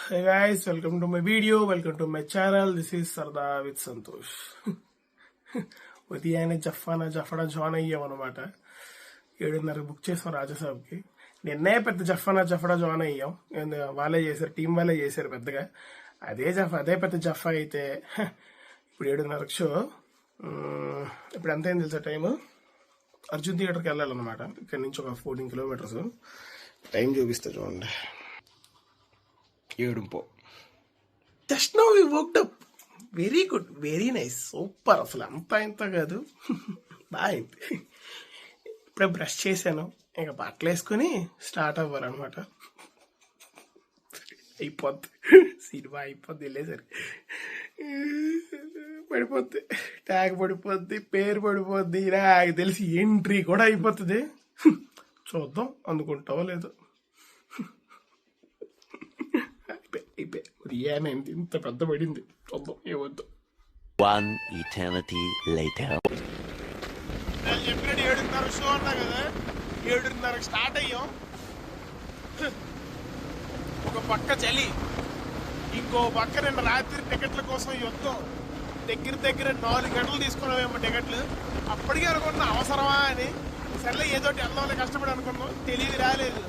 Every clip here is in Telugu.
Hey guys, welcome to my video, welcome to my channel. This is Sarda with Santosh. ఉదయాన్నే జఫానా జాయిన్ అయ్యాం అనమాట. 7:30 బుక్ చేసాం రాజాసాబ్కి. నిన్నే పెద్ద జఫానా జాయిన్ అయ్యాం. వాళ్ళే చేశారు, టీం వాళ్ళే చేశారు పెద్దగా. అదే పెద్ద జఫా అయితే ఇప్పుడు 7:30 షో. ఇప్పుడు ఎంత అయింది తెలుసా టైము? అర్జున్ థియేటర్కి వెళ్ళాలన్నమాట. ఇక్కడ నుంచి ఒక 14 కిలోమీటర్స్. టైం చూపిస్తా చూడండి. 7:30. Just now we worked up. Very good, very nice, super. అసలు అంతా ఇంత కాదు, బాగుంది. ఇప్పుడే బ్రష్ చేశాను, ఇంకా బట్టలు వేసుకొని స్టార్ట్ అవ్వాలన్నమాట. అయిపోద్ది సినిమా, అయిపోద్ది వెళ్ళేసరి. పడిపోద్ది, ట్యాగ్ పడిపోద్ది, పేరు పడిపోద్ది, నాకు తెలిసి ఎంట్రీ కూడా అయిపోతుంది. చూద్దాం అందుకుంటావో లేదో. అయిపోయి ఇంత పెద్ద పడింది, చూద్దాం ఏవద్దు. 1 eternity later. నేను చెప్పినట్టు 7:30 షో అన్నా కదా, 7:30 స్టార్ట్ అయ్యాం. ఒక పక్క చలి, ఇంకో పక్క నిన్న రాత్రి టికెట్ల కోసం యుద్ధం. దగ్గర 4 గంటలు తీసుకున్నామేమో టికెట్లు. అప్పటికే అనుకున్నా అవసరమా అని. సర్లే ఏదోటి వెళ్దామని కష్టపడి అనుకున్నాం. తెలివి రాలేదు.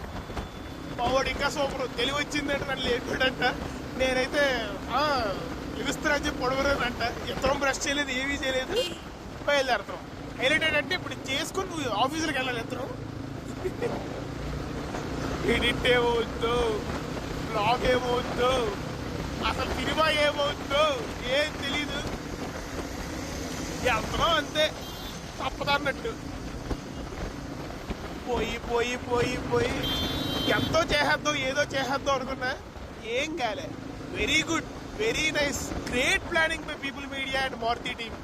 మావాడు ఇంకా సూపర్, తెలివి వచ్చిందంటే నన్ను లేపాడంట. నేనైతే పిలుస్తారని చెప్పి పొడవలేదంట. ఇద్దరం బ్రష్ చేయలేదు, ఏమీ చేయలేదు, బయలుదేరుతాం. హైలైట్ ఏంటంటే ఇప్పుడు చేసుకుని నువ్వు ఆఫీసులకు వెళ్ళాలి. ఇద్దరం ఎడిట్ ఏమవుద్దు, బ్లాగ్ ఏమవుద్దు, అసలు సినిమా ఏమవుద్దు ఏం తెలీదు. వెళ్తున్నాం అంతే, తప్పదన్నట్టు. పోయి ఎంతో చేసేద్దాం, ఏదో చేసేద్దాం అనుకున్నా, ఏం కాలే. Very good, very nice, great planning by people media and Maruti team.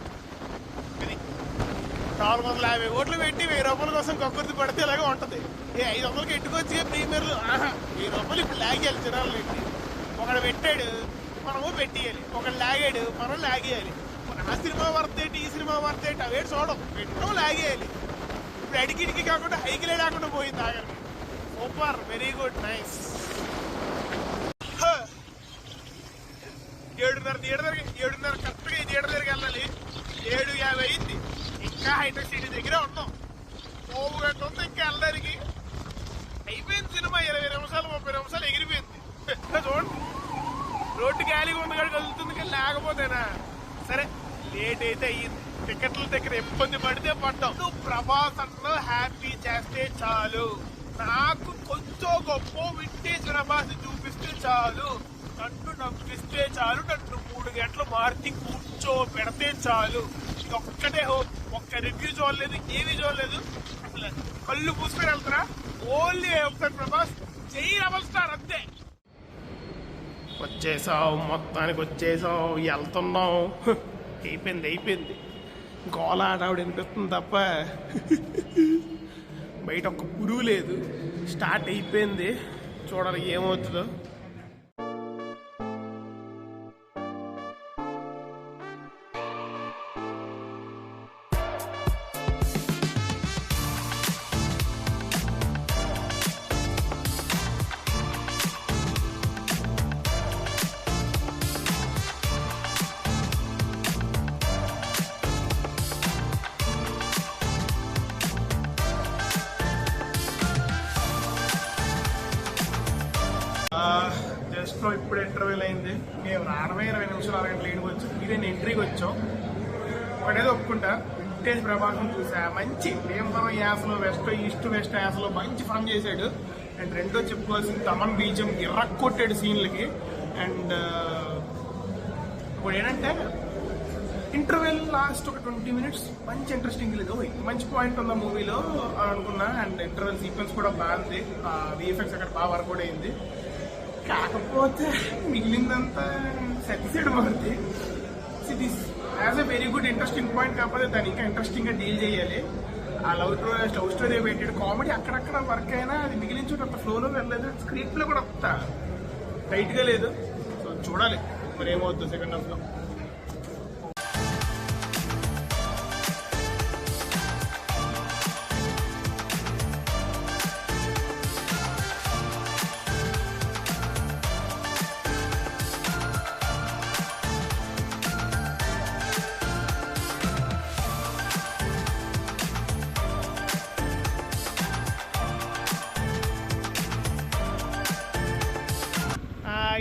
450 ఓట్లు పెట్టి 1000 రూపాయల కోసం కక్కుర్తి పడితే ఇలాగే ఉంటుంది. 500కి ఎట్టుకొచ్చి ప్రీమియర్లు 1000 రూపాయలు ఇప్పుడు లాగేయాలి జనాలు పెట్టి. ఒకడు పెట్టాడు, మనము పెట్టేయాలి. ఒకడు లాగాడు, మనం లాగేయాలి. ఆ సినిమా వర్తేటి, ఈ సినిమా వర్తేటి అవే చూడం, పెట్టడం లాగేయాలి. ఇప్పుడు అడిగిడికి కాకుండా హైకిలే లేకుండా పోయింది ఆగరికి. Super, very good, nice. 7:30 కరెక్ట్గా ఈ థియేటర్ దగ్గరికి వెళ్ళాలి. 7:50 అయింది. ఇంకా హైటెక్ సిటీ దగ్గరే ఉన్నాం. 1 గంట ఉంది ఇంకా వెళ్ళడానికి. అయిపోయింది సినిమా. 20 నిమిషాలు 30 నిమిషాలు ఎగిరిపోయింది. చూడండి, రోడ్డు ఖాళీగా ఉంది కానీ కదులుతుంది, కానీ లేకపోతేనా. సరే, లేట్ అయితే అయ్యింది. టికెట్ల దగ్గర ఇబ్బంది పడితే పడ్డాం. నువ్వు ప్రభాస్ అన్న హ్యాపీ చేస్తే చాలు. నాకు కొంచెం గొప్ప వింటేజ్ ప్రభాస్ చూపిస్తే చాలు, నన్ను నవ్విస్తే చాలు, నన్ను 3 గంటలు మార్చి కూర్చో పెడితే చాలు. ఇది ఒక్కటే హోప్. ఒక్క రివ్యూ చూడలేదు, ఏమీ చూడలేదు. అసలు కళ్ళు పూసుకొని వెళ్తారా? ఓన్లీ ఒకసారి ప్రభాస్ జై రెబల్ స్టార్ అంతే. వచ్చేసావు, మొత్తానికి వచ్చేసావు, వెళ్తున్నావు. అయిపోయింది. గోళ ఆడావిడ వినిపిస్తుంది తప్ప బయట ఒక్క పురుగు లేదు. స్టార్ట్ అయిపోయింది, చూడాలి ఏమవుతుందో. జస్ట్ ఇప్పుడు ఇంటర్వ్యూలు అయింది. మేము 20 నిమిషాలు 6 గంటలు లేట్కి వచ్చాం. ఇదే ఎంట్రీకి వచ్చాం. ఒకటేదో ఒప్పుకుంటా, వింటేజ్ ప్రభాసం చూసా. మంచి భీమవరం యాసలో, వెస్ట్ యాసలో మంచి ఫన్ చేశాడు. అండ్ రెండో చెప్పుకోవాల్సింది, తమన్ బీజం ఇర్రక్కొట్టాడు సీన్లకి. అండ్ ఇప్పుడు ఏంటంటే ఇంటర్వెల్ లాస్ట్ ఒక 20 మినిట్స్ మంచి ఇంట్రెస్టింగ్ లేదు, మంచి పాయింట్ ఉంది మూవీలో అనుకున్నా. అండ్ ఇంటర్వెల్ సీక్వెన్స్ కూడా బాగుంది, విఎఫ్ఎక్స్ అక్కడ బాగా వర్కౌట్ అయింది. కాకపోతే మిగిలిందంతా succeed Maruthi. It is as a very good interesting point. కాకపోతే దాన్ని ఇంకా ఇంట్రెస్టింగ్గా డీల్ చేయాలి. ఆ లవ్ స్టోరీ పెట్టాడు, కామెడీ అక్కడక్కడ వర్క్ అయినా అది మిగిలించుకుంటే అంత ఫ్లోలో వెళ్ళలేదు. స్క్రీన్ ప్లే కూడా అంత టైట్గా లేదు. సో చూడాలి మరి ఏమవుతుంది సెకండ్ హాఫ్లో.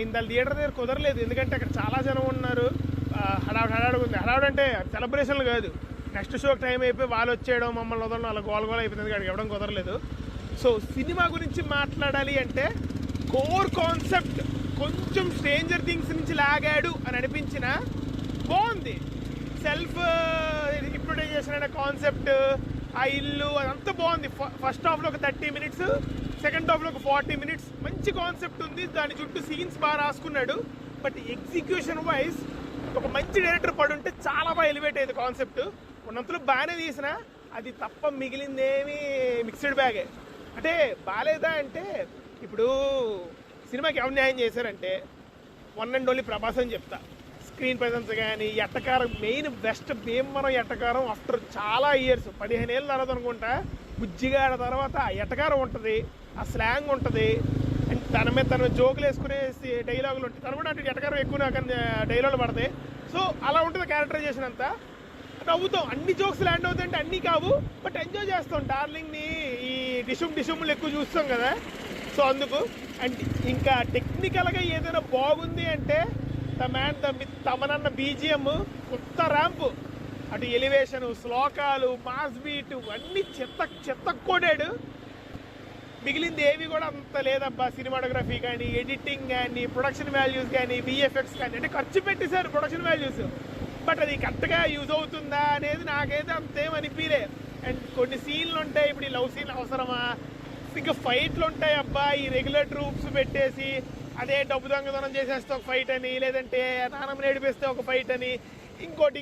ఇంత థియేటర్ దగ్గర కుదరలేదు, ఎందుకంటే అక్కడ చాలా జనం ఉన్నారు. హడావుడు ఉంది. హడావుడు అంటే సెలబ్రేషన్లు కాదు, నెక్స్ట్ షోకి టైం అయిపోయి వాళ్ళు వచ్చేయడం, మమ్మల్ని వదలడం, అలా గోల అయిపోతుంది. అక్కడికి ఇవ్వడం కుదరలేదు. సో సినిమా గురించి మాట్లాడాలి అంటే కోర్ కాన్సెప్ట్ కొంచెం స్ట్రేంజర్ థింగ్స్ నుంచి లాగాడు అని అనిపించిన బాగుంది. సెల్ఫ్ ఇంప్రొడైజేషన్ అనే కాన్సెప్ట్, ఆ ఇల్లు అదంతా బాగుంది. ఫస్ట్ హాఫ్లో ఒక 30 minutes, సెకండ్ హాఫ్లో ఒక 40 minutes మంచి కాన్సెప్ట్ ఉంది. దాని చుట్టూ సీన్స్ బాగా రాసుకున్నాడు. బట్ ఎగ్జిక్యూషన్ వైజ్ ఒక మంచి డైరెక్టర్ పడుంటే చాలా బాగా ఎలివేట్ అయ్యేది కాన్సెప్ట్. ఉన్నంతలో బాగానే తీసిన, అది తప్ప మిగిలిందేమి మిక్స్డ్ బ్యాగే. అంటే బాగాలేదా అంటే, ఇప్పుడు సినిమాకి ఎవరు న్యాయం చేశారంటే వన్ అండ్ ఓన్లీ ప్రభాస్ అని చెప్తా. స్క్రీన్ ప్రెజెన్స్ కానీ, ఎట్టకారం, మెయిన్ బెస్ట్ భీమవరం ఎట్టకారం ఆఫ్టర్ చాలా ఇయర్స్, 15 ఏళ్ళ తర్వాత అనుకుంటా, బుజ్జిగా తర్వాత ఆ ఎట్టకారం ఉంటుంది, ఆ స్లాంగ్ ఉంటుంది, అండ్ తన మీద తన జోకులు వేసుకునే డైలాగులు ఉంటాయి. తను కూడా అంటే ఎట్టకారం ఎక్కువ నాకు డైలాగులు పడతాయి. సో అలా ఉంటుంది క్యారెక్టరైజేషన్ అంతా. నవ్వుతాం, అన్ని జోక్స్ ల్యాండ్ అవుతాయంటే అన్నీ కావు, బట్ ఎంజాయ్ చేస్తాం. డార్లింగ్ని ఈ డిషుమ్లు ఎక్కువ చూస్తాం కదా, సో అందుకు. అండ్ ఇంకా టెక్నికల్గా ఏదైనా బాగుంది అంటే ద మ్యాన్ ద మిత్ తమనన్న బీజిఎం, కొత్త ర్యాంపు, అటు ఎలివేషను, శ్లోకాలు, మాస్ బీటు అన్నీ చెత్త కోడాడు. మిగిలింది ఏవి కూడా అంత లేదబ్బా. సినిమాటోగ్రఫీ కానీ, ఎడిటింగ్ కానీ, ప్రొడక్షన్ వాల్యూస్ కానీ, విఎఫ్ఎక్స్ కానీ, అంటే ఖర్చు పెట్టేశారు ప్రొడక్షన్ వాల్యూస్, బట్ అది కరెక్ట్గా యూజ్ అవుతుందా అనేది నాకైతే అంతేం అనిపించలే. అండ్ కొన్ని సీన్లు ఉంటాయి, ఇప్పుడు ఈ లవ్ సీన్ అవసరమా, ఇంకా ఫైట్లు ఉంటాయి అబ్బా, ఈ రెగ్యులర్ ట్రూప్స్ పెట్టేసి అదే డబ్బు దొంగతనం చేసేస్తే ఒక ఫైట్ అని, లేదంటే నానమ్మ నేడిపిస్తే ఒక ఫైట్ అని, ఇంకోటి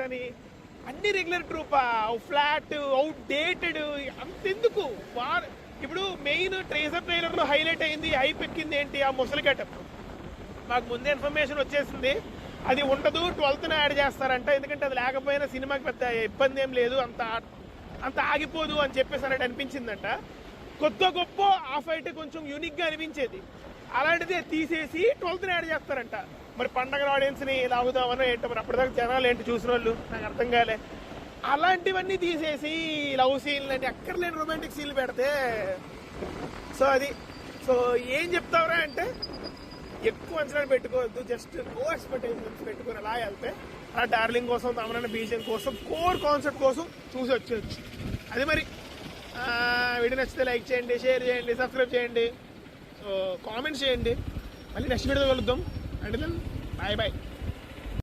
అని, అన్ని రెగ్యులర్ ట్రూపా, ఫ్లాట్, అవుట్ డేటెడ్, అంతెందుకు. ఇప్పుడు మెయిన్ ట్రైలర్లో హైలైట్ అయింది, హైప్ ఎక్కింది ఏంటి, ఆ ముసలి గెటప్. మాకు ముందే ఇన్ఫర్మేషన్ వచ్చేసింది అది ఉండదు, 12th యాడ్ చేస్తారంట, ఎందుకంటే అది లేకపోయినా సినిమాకి పెద్ద ఇబ్బంది ఏం లేదు, అంత ఆగిపోదు అని చెప్పేసి అన్నట్టు అనిపించిందంట. కొత్త గొప్ప ఆ ఫైట్ కొంచెం యూనిక్గా అనిపించేది, అలాంటిదే తీసేసి 12th యాడ్ చేస్తారంట. మరి పండగ ఆడియన్స్ని లాగుదామనో ఏంటో, మరి అప్పటిదాకా జనాలు ఏంటి చూసిన వాళ్ళు నాకు అర్థం కాలే. అలాంటివన్నీ తీసేసి లవ్ సీన్లు అంటే అక్కర్లేని రొమాంటిక్ సీన్లు పెడితే, సో అది. సో ఏం చెప్తావురా అంటే, ఎక్కువ అంచనాలు పెట్టుకోవద్దు, జస్ట్ నో ఎక్స్పెక్టేషన్స్ పెట్టుకుని అలా వెళ్తే, ఆ డార్లింగ్ కోసం, తమనన్న బీజియం కోసం, కోర్ కాన్సెప్ట్ కోసం చూసి వచ్చేయచ్చు. అది మరి వీడియో నచ్చితే లైక్ చేయండి, షేర్ చేయండి, సబ్స్క్రైబ్ చేయండి, సో కామెంట్స్ చేయండి. మళ్ళీ నెక్స్ట్ వీడియో కలుద్దాం. అంటే బాయ్.